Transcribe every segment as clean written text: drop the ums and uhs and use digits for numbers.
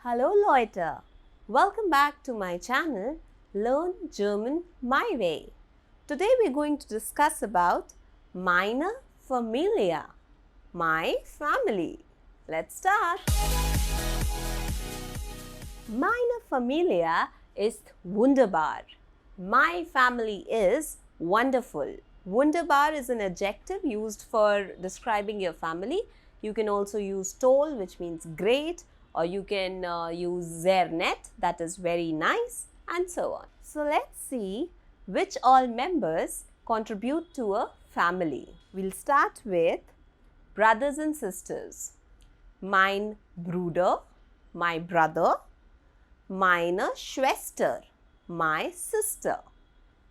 Hallo Leute! Welcome back to my channel Learn German My Way. Today we're going to discuss about Meine Familie, my family. Let's start. Meine Familie ist wunderbar. My family is wonderful. Wunderbar is an adjective used for describing your family. You can also use toll, which means great, or you can use Sehr, nett, that is very nice, and so on. So let's see which all members contribute to a family. We'll start with brothers and sisters. Mein Bruder, my brother. Meine Schwester, my sister.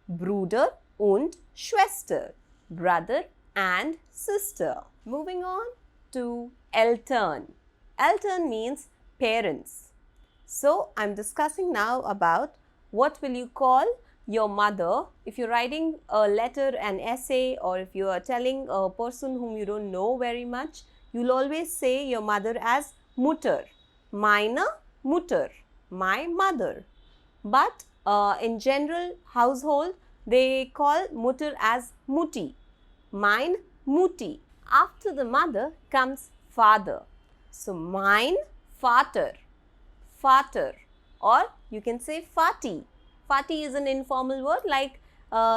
Bruder und Schwester, brother and sister. Moving on to Eltern. Eltern means parents. So I'm discussing now about what will you call your mother if you're writing a letter, an essay, or if you are telling a person whom you don't know very much, you'll always say your mother as Mutter. Meine Mutter, my mother. But in general household, they call Mutter as Mutti. Mein Mutti. After the mother comes father. So, mein Vater, Vater, or you can say Vati. Vati is an informal word, like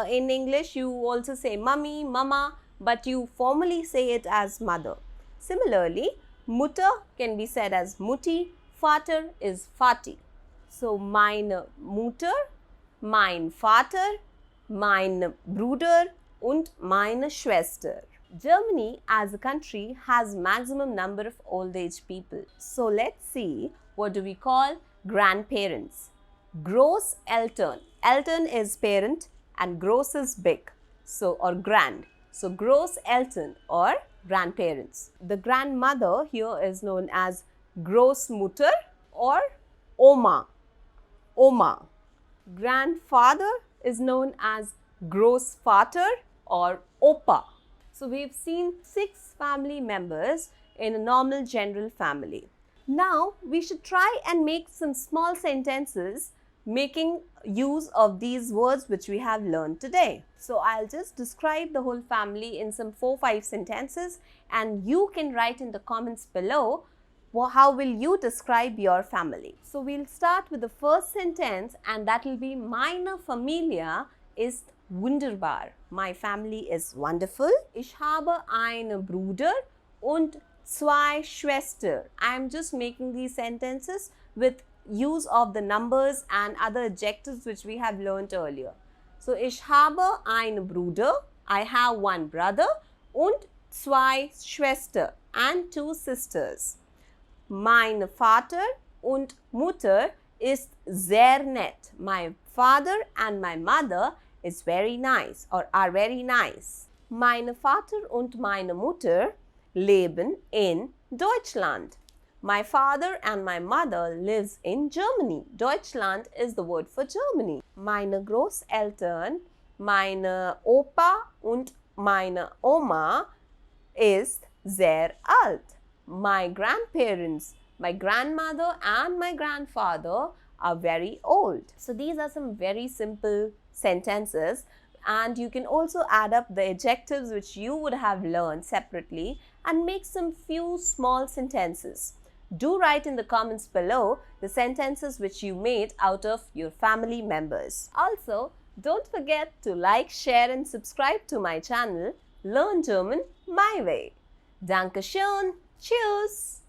in English you also say mummy, mama, but you formally say it as mother. Similarly, Mutter can be said as Mutti, Vater is Vati. So, meine Mutter, mein Vater, mein Bruder und meine Schwester. Germany as a country has maximum number of old age people. So let's see, what do we call grandparents? Großeltern. Eltern is parent and gross is big, so or grand. So Großeltern or grandparents. The grandmother here is known as Großmutter or Oma. Oma. Grandfather is known as Großvater or Opa. So we've seen 6 family members in a normal general family. Now we should try and make some small sentences making use of these words which we have learned today. So I'll just describe the whole family in some 4-5 sentences, and you can write in the comments below how will you describe your family. So we'll start with the first sentence, and that will be Meine Familie ist wunderbar. My family is wonderful. Ich habe einen Bruder und 2 Schwestern. I am just making these sentences with use of the numbers and other adjectives which we have learnt earlier. So, ich habe einen Bruder, I have 1 brother und 2 Schwestern and 2 sisters. Mein Vater und Mutter ist sehr nett. My father and my mother is very nice or are very nice. Mein Vater und meine Mutter leben in Deutschland. My father and my mother lives in Germany. Deutschland is the word for Germany. Meine Großeltern, meine Opa und meine Oma ist sehr alt. My grandparents, my grandmother and my grandfather are very old. So these are some very simple sentences, and you can also add up the adjectives which you would have learned separately and make some few small sentences. Do write in the comments below the sentences which you made out of your family members. Also, don't forget to like, share and subscribe to my channel Learn German My Way. Dankeschön. Tschüss.